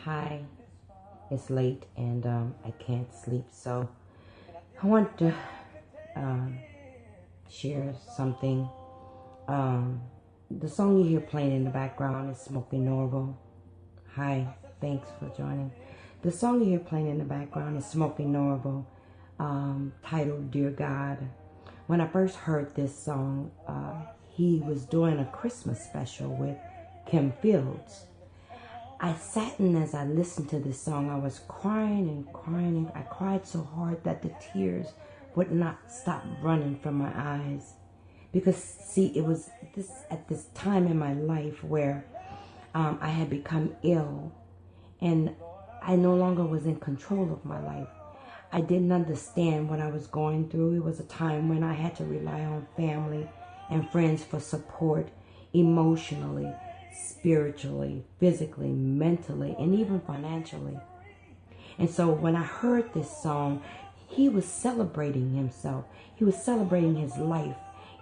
Hi, it's late and I can't sleep, so I want to um, share something. Um, the song you hear playing in the background is Smokey Norval. Hi, thanks for joining. The song you hear playing in the background is Smokey Norval, titled Dear God. When I first heard this song, he was doing a Christmas special with Kim Fields. I sat and as I listened to this song, I was crying and crying. And I cried so hard that the tears would not stop running from my eyes. Because, see, it was at this time in my life where I had become ill and I no longer was in control of my life. I didn't understand what I was going through. It was a time when I had to rely on family and friends for support emotionally, spiritually, physically, mentally, and even financially. And so when I heard this song, he was celebrating himself. He was celebrating his life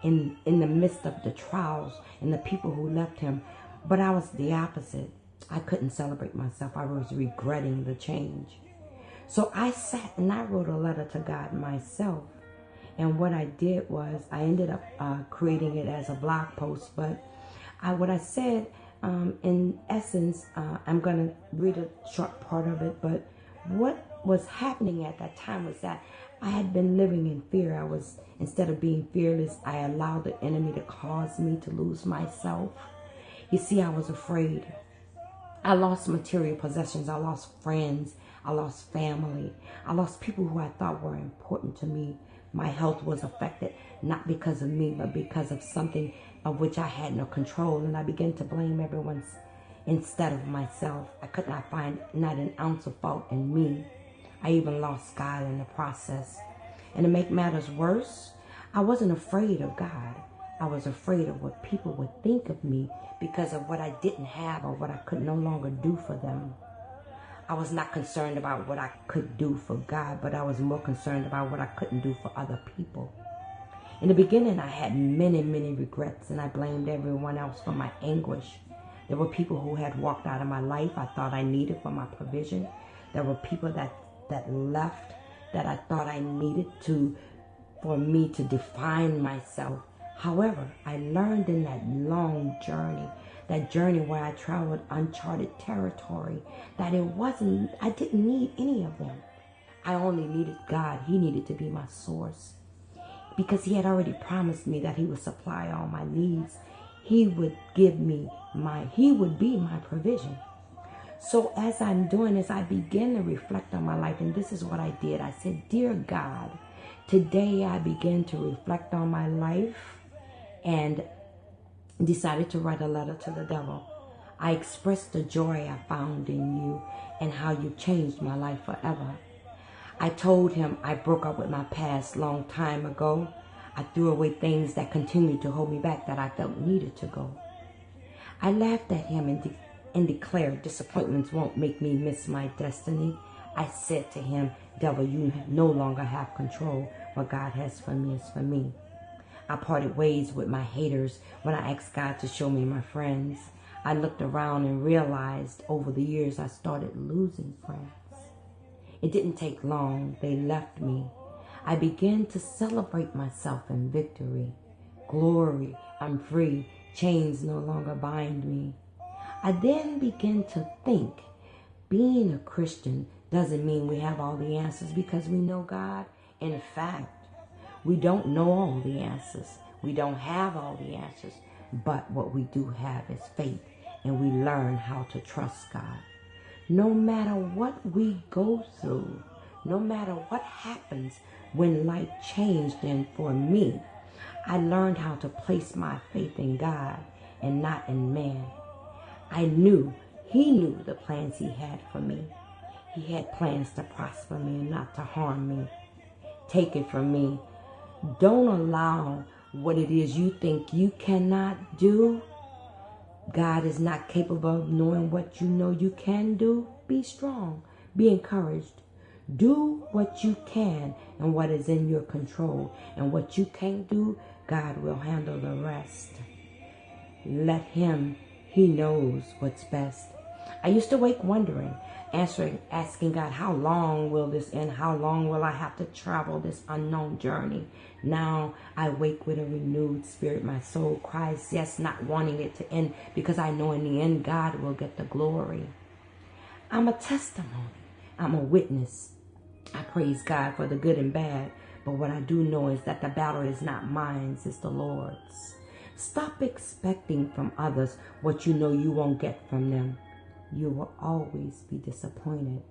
in the midst of the trials and the people who left him. But I was the opposite. I couldn't celebrate myself. I was regretting the change. So I sat and I wrote a letter to God myself. And what I did was I ended up creating it as a blog post. But what I said, in essence, I'm going to read a short part of it. But what was happening at that time was that I had been living in fear. Instead of being fearless, I allowed the enemy to cause me to lose myself. You see, I was afraid. I lost material possessions. I lost friends. I lost family. I lost people who I thought were important to me. My health was affected, not because of me, but because of something of which I had no control. And I began to blame everyone instead of myself. I could not find not an ounce of fault in me. I even lost God in the process. And to make matters worse, I wasn't afraid of God. I was afraid of what people would think of me because of what I didn't have or what I could no longer do for them. I was not concerned about what I could do for God, but I was more concerned about what I couldn't do for other people. In the beginning, I had many, many regrets, and I blamed everyone else for my anguish. There were people who had walked out of my life I thought I needed for my provision. There were people that left that I thought I needed for me to define myself. However, I learned in that long journey, that journey where I traveled uncharted territory, that I didn't need any of them. I only needed God. He needed to be my source. Because he had already promised me that he would supply all my needs. He would be my provision. So as I'm doing this, I begin to reflect on my life, and this is what I did. I said, Dear God, today I begin to reflect on my life and decided to write a letter to the devil. I expressed the joy I found in you and how you changed my life forever. I told him I broke up with my past long time ago. I threw away things that continued to hold me back that I felt needed to go. I laughed at him and declared disappointments won't make me miss my destiny. I said to him, devil, you no longer have control. What God has for me is for me. I parted ways with my haters when I asked God to show me my friends. I looked around and realized over the years I started losing friends. It didn't take long. They left me. I began to celebrate myself in victory. Glory, I'm free. Chains no longer bind me. I then began to think, being a Christian doesn't mean we have all the answers because we know God. In fact, we don't know all the answers. We don't have all the answers. But what we do have is faith, and we learn how to trust God. No matter what we go through, no matter what happens when life changed, and for me, I learned how to place my faith in God and not in man. I knew he knew the plans he had for me. He had plans to prosper me and not to harm me. Take it from me. Don't allow what it is you think you cannot do. God is not capable of knowing what you know you can do. Be strong. Be encouraged. Do what you can and what is in your control. And what you can't do, God will handle the rest. Let him. He knows what's best. I used to wake wondering, asking God, how long will this end? How long will I have to travel this unknown journey? Now I wake with a renewed spirit. My soul cries, yes, not wanting it to end, because I know in the end, God will get the glory. I'm a testimony. I'm a witness. I praise God for the good and bad. But what I do know is that the battle is not mine, it's the Lord's. Stop expecting from others what you know you won't get from them. You will always be disappointed.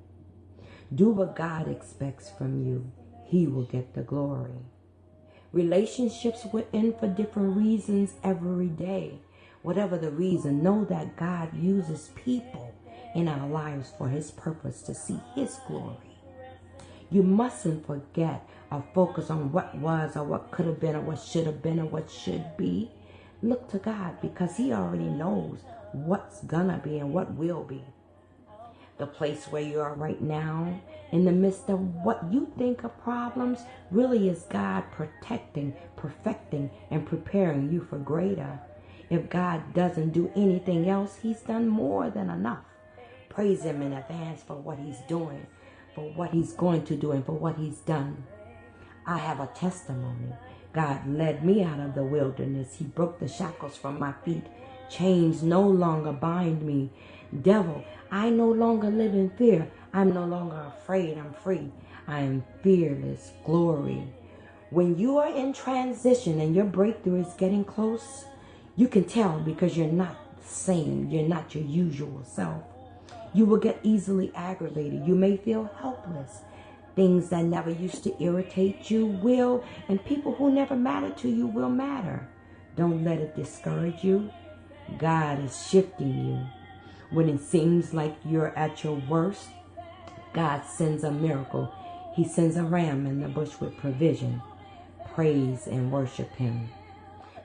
Do what God expects from you. He will get the glory. Relationships will end for different reasons every day. Whatever the reason, know that God uses people in our lives for his purpose to see his glory. You mustn't forget or focus on what was or what could have been or what should have been or what should be. Look to God, because he already knows what's gonna be and what will be. The place where you are right now, in the midst of what you think are problems, really is God protecting, perfecting, and preparing you for greater. If God doesn't do anything else, he's done more than enough. Praise him in advance for what he's doing, for what he's going to do, and for what he's done. I have a testimony. God led me out of the wilderness. He broke the shackles from my feet. Chains no longer bind me. Devil, I no longer live in fear. I'm no longer afraid. I'm free. I am fearless. Glory. When you are in transition and your breakthrough is getting close, you can tell, because you're not the same. You're not your usual self. You will get easily aggravated. You may feel helpless. Things that never used to irritate you will, and people who never mattered to you will matter. Don't let it discourage you. God is shifting you. When it seems like you're at your worst, God sends a miracle. He sends a ram in the bush with provision. Praise and worship him.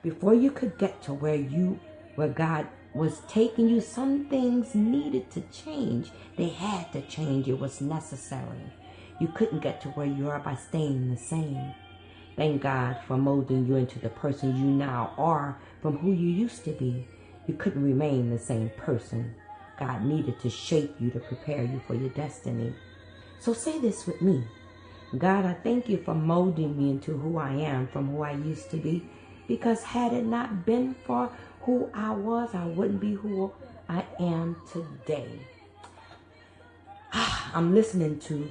Before you could get to where God was taking you, some things needed to change. They had to change. It was necessary. You couldn't get to where you are by staying the same. Thank God for molding you into the person you now are from who you used to be. You couldn't remain the same person. God needed to shape you to prepare you for your destiny. So say this with me. God, I thank you for molding me into who I am from who I used to be. Because had it not been for who I was, I wouldn't be who I am today. I'm listening to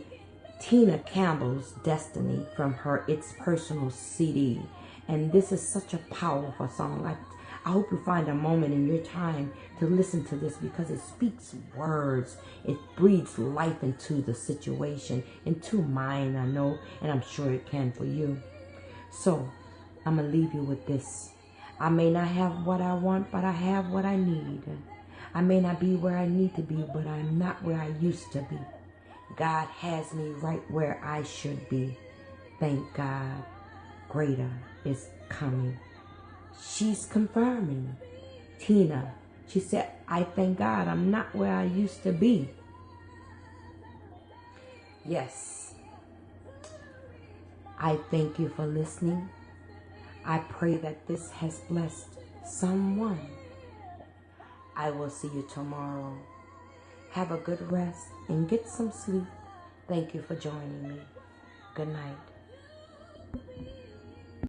Tina Campbell's Destiny from her It's Personal CD. And this is such a powerful song. I hope you find a moment in your time to listen to this, because it speaks words. It breathes life into the situation, into mine, I know, and I'm sure it can for you. So, I'm going to leave you with this. I may not have what I want, but I have what I need. I may not be where I need to be, but I'm not where I used to be. God has me right where I should be. Thank God. Greater is coming. She's confirming. Tina, she said, I thank God I'm not where I used to be. Yes. I thank you for listening. I pray that this has blessed someone. I will see you tomorrow. Have a good rest and get some sleep. Thank you for joining me. Good night.